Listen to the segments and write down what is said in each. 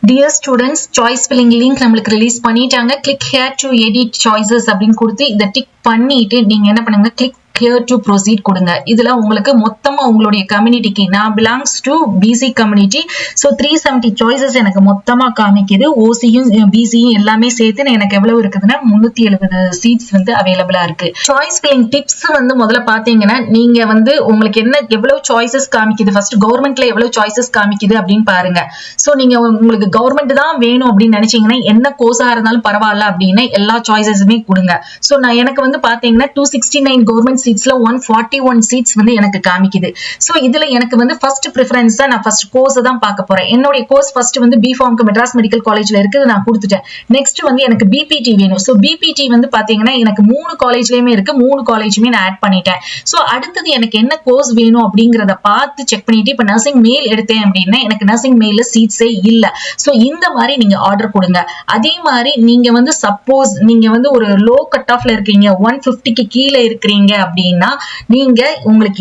Dear students, choice filling link நம்மளுக்கு release பண்ணிட்டாங்க. Click here to edit choices அப்படின்னு கொடுத்து இதை டிக் பண்ணிட்டு நீங்க என்ன பண்ணுங்க, click here to proceed கொடுங்க. இதுல உங்களுக்கு மொத்தமா உங்களுடைய கம்யூனிட்டிக்கு, நான் belongs to BC community, so 370 choices எனக்கு மொத்தமா காமிக்குது. OCயும் BCயும் எல்லாமே சேர்த்து எனக்கு எவ்வளவு இருக்குதுன்னா 370 சீட்ஸ் வந்து அவைலபிளா இருக்கு. சாய்ஸ் ஃபில்லிங் டிப்ஸ் வந்து முதல்ல பாத்தீங்கன்னா, நீங்க வந்து உங்களுக்கு என்ன எவ்வளவு சாய்ஸஸ் காமிக்குது, ஃபர்ஸ்ட் கவர்மெண்ட்ல எவ்வளவு சாய்ஸஸ் காமிக்குது அப்படின்னு பாருங்க. சோ நீங்க உங்களுக்கு கவர்மெண்ட் தான் வேணும் அப்படின்னு நினைச்சீங்கன்னா, என்ன கோர்ஸா இருந்தாலும் பரவாயில்ல அப்படின்னு எல்லா சாய்ஸஸுமே கொடுங்க. சோ நான் எனக்கு வந்து பாத்தீங்கன்னா 269 கவர்மெண்ட் சீட்ஸ்ல 141 சீட்ஸ் வந்து எனக்கு காமிக்குது. சோ இதுல எனக்கு வந்து ஃபர்ஸ்ட் பிரெஃபரன்ஸ் தான், நான் ஃபர்ஸ்ட் கோர்ஸ் தான் பார்க்க போறேன். என்னோட கோர்ஸ் ஃபர்ஸ்ட் வந்து பிஃபார்ம்க்கு மெட்ராஸ் மெடிக்கல் காலேஜ்ல இருக்குது, நான் கொடுத்துட்டேன். நெக்ஸ்ட் வந்து எனக்கு பிபிடி வேணும். சோ பிபிடி வந்து பாத்தீங்கன்னா எனக்கு 3 காலேஜ்லயுமே இருக்கு, 3 காலேஜுமே நான் ஆட் பண்ணிட்டேன். சோ அடுத்தது எனக்கு என்ன கோர்ஸ் வேணும் அப்படிங்கறத பார்த்து செக் பண்ணிட்டு, இப்ப நர்சிங் மெயில் எடுத்தேன் அப்படின்னா எனக்கு நர்சிங் மெயில்ல சீட்ஸே இல்ல. சோ இந்த மாதிரி நீங்க ஆர்டர் கொடுங்க. அதே மாதிரி நீங்க வந்து சப்போஸ் நீங்க வந்து ஒரு லோ கட் ஆஃப்ல இருக்கீங்க, 150க்கு கீழே இருக்கிறீங்க அப்படின்னா, நீங்க உங்களுக்கு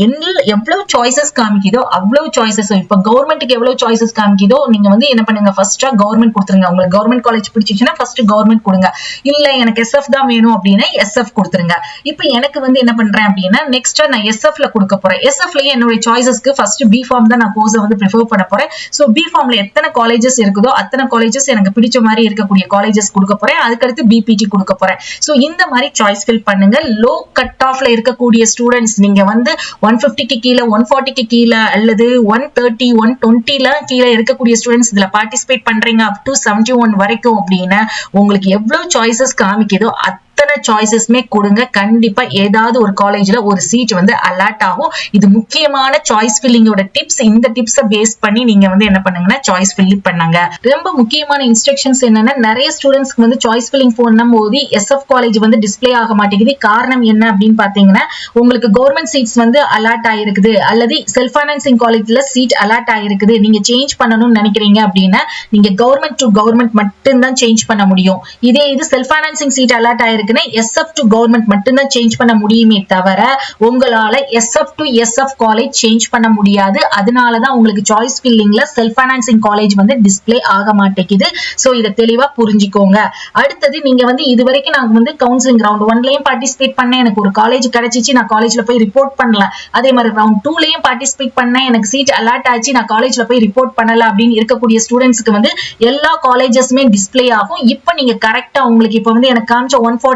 எவ்வளவு சாய்ஸஸ் காமிக்குதோ அவ்வளவு சாய்ஸஸ், இப்ப கவர்மெண்ட்டுக்கு எவ்வளவு சாய்ஸஸ் காமிக்குதோ நீங்க வந்து என்ன பண்ணுங்க, ஃபர்ஸ்டா கவர்மெண்ட் கொடுத்துருங்க. உங்களுக்கு கவர்மெண்ட் காலேஜ் பிடிச்சிச்சுன்னா ஃபர்ஸ்ட் கவர்மெண்ட் கொடுங்க. இல்ல எனக்கு SF தான் வேணும் அப்படின்னா SF கொடுத்துருங்க. இப்ப எனக்கு வந்து என்ன பண்றேன் அப்படின்னா, நெக்ஸ்டா நான் SFல கொடுக்க போறேன். SFலயே என்னோட சாய்ஸஸ்க்கு ஃபர்ஸ்ட் பிஃபார்ம் தான் நான் கோர்ஸை வந்து ப்ரிஃபர் பண்ண போறேன். சோ பிஃபார்ம்ல எத்தனை காலேஜஸ் இருக்குதோ அத்தனை காலேஜஸ் எனக்கு பிடிச்ச மாதிரி இருக்கக்கூடிய காலேஜஸ் கொடுக்க போறேன். அதுக்கடுத்து பிபிடி கொடுக்க போறேன். சோ இந்த மாதிரி சாய்ஸ் ஃபில் பண்ணுங்க. லோ கட் ஆஃப்ல இருக்கக்கூடிய ஸ்டூடெண்ட்ஸ் நீங்க வந்து 150க்கு கீழே, 140க்கு கீழே அல்லது 130, 120ல கீழே இருக்கக்கூடிய ஸ்டூடெண்ட்ஸ் இதுல பார்ட்டிசிபேட் பண்றீங்க up to 71 வரைக்கும் அப்படின்னா, உங்களுக்கு எவ்வளவு சாய்ஸஸ் காமிக்குதோ அத்தனை சாய்ஸஸ்மே கொடுங்க. கண்டிப்பா ஏதாவது ஒரு காலேஜ்ல ஒரு சீட் வந்து அலாட் ஆகும். இது முக்கியமான சாய்ஸ் ஃபில்லிங்கோட டிப்ஸ். இந்த டிப்ஸை பேஸ் பண்ணி நீங்க வந்து என்ன பண்ணுங்கன்னா சாய்ஸ் ஃபில் பண்ணுங்க. ரொம்ப முக்கியமான இன்ஸ்ட்ரக்ஷன்ஸ் என்னன்னா, நிறைய ஸ்டூடெண்ட்ஸ்க்கு வந்து சாய்ஸ் ஃபில்லிங் பண்ணும்போது SF காலேஜ் வந்து டிஸ்பிளே ஆக மாட்டேங்குது. காரணம் என்ன அப்படின்னு பாத்தீங்கன்னா, உங்களுக்கு கவர்மெண்ட் சீட்ஸ் வந்து அலாட் ஆயிருக்குது அல்லது செல்ஃப் ஃபைனான்சிங் காலேஜ்ல சீட் அலாட் ஆயிருக்குது, நீங்க சேஞ்ச் பண்ணணும்னு நினைக்கிறீங்க அப்படின்னா நீங்க கவர்மெண்ட் டு கவர்மெண்ட் மட்டும் தான் சேஞ்ச் பண்ண முடியும். இதே இது செல்ஃப் ஃபைனான்சிங் சீட் அலாட் ஆயிருக்கு SF to கவர்மெண்ட் மட்டும்தான் சேஞ்ச் பண்ண முடியுமே தவிர உங்களால SF to SF college change பண்ண முடியாது. அதனாலதான் உங்களுக்கு சாய்ஸ் ஃபில்லிங்ல செல்ஃப் ஃபைனான்சிங் காலேஜ் வந்து டிஸ்பிளே ஆக மாட்டேங்குது. சோ இதை தெளிவா புரிஞ்சுக்கோங்க. அடுத்தது நீங்க வந்து இதுவரைக்கும் நான் வந்து கவுன்சிலிங் ரவுண்ட் 1லயும் பார்ட்டிசிபேட் பண்ணேன், எனக்கு ஒரு காலேஜ் கிடைச்சிச்சு, நான் காலேஜ்ல போய் ரிப்போர்ட் பண்ணல. அதே மாதிரி ரவுண்ட் 2லயும் பார்ட்டிசிபேட் பண்ணேன், எனக்கு சீட் அலாட் ஆச்சு, நான் காலேஜ்ல போய் ரிப்போர்ட் பண்ணல அப்படின்னு இருக்கக்கூடிய ஸ்டூடெண்ட்ஸ்க்கு வந்து எல்லா காலேஜஸ்மே டிஸ்பிளே ஆகும். இப்ப நீங்க கரெக்டா உங்களுக்கு இப்ப வந்து எனக்கு காமிச்ச 140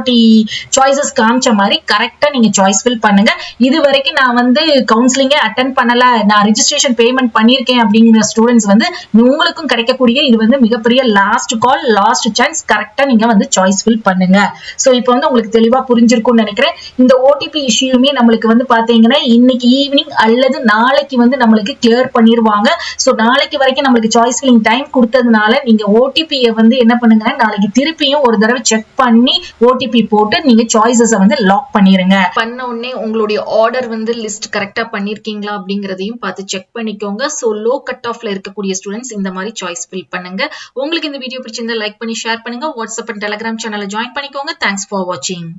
சாய்ஸஸ் காமிச்ச மாதிரி கரெக்டா நீங்க சாய்ஸ் ஃபில் பண்ணுங்க. இது வரைக்கும் நான் வந்து கவுன்சிலிங்கே அட்டெண்ட் பண்ணல, நான் ரெஜிஸ்ட்ரேஷன் பேமெண்ட் பண்ணிருக்கேன் அப்படிங்கிற ஸ்டூடெண்ட்ஸ் வந்து உங்களுக்கும் கிடைக்கக்கூடிய இது வந்து மிகப்பெரிய லாஸ்ட் கால், லாஸ்ட் சான்ஸ். கரெக்டா நீங்க வந்து சாய்ஸ் ஃபில் பண்ணுங்க. சோ இப்போ வந்து உங்களுக்கு தெளிவா புரிஞ்சிருக்கும்னு நினைக்கிறேன். இந்த OTP இஷ்யூமே நம்மளுக்கு வந்து பாத்தீங்கன்னா இன்னைக்கு ஈவினிங் அல்லது நாளைக்கு வந்து நம்மளுக்கு கிளியர் பண்ணிடுவாங்க. சோ நாளைக்கு வரைக்கும் நம்மளுக்கு சாய்ஸ் ஃபில்லிங் டைம் கொடுத்ததுனால நீங்க OTP-ய வந்து என்ன பண்ணுங்க, நாளைக்கு திருப்பியும் ஒரு தடவை செக் பண்ணி OTP போட்டு நீங்க சாய்ஸஸ் வந்து லாக் பண்ணிருங்க. பண்ண உடனே உங்களுடைய ஆர்டர் வந்து லிஸ்ட் கரெக்டா பண்ணிருக்கீங்களா அப்படிங்கறதையும் பார்த்து செக் பண்ணிக்கோங்க. சோ லோ கட் ஆஃப்ல இருக்கக்கூடிய ஸ்டூடெண்ட்ஸ் இந்த மாதிரி சாய்ஸ் ஃபில் பண்ணுங்க. உங்களுக்கு இந்த வீடியோ பிடிச்சிருந்தா லைக் பண்ணி ஷேர் பண்ணுங்க. வாட்ஸ்அப் அண்ட் டெலிகிராம் சேனலை ஜாயின் பண்ணிக்கோங்க. தேங்க்ஸ் ஃபார் வாட்சிங்.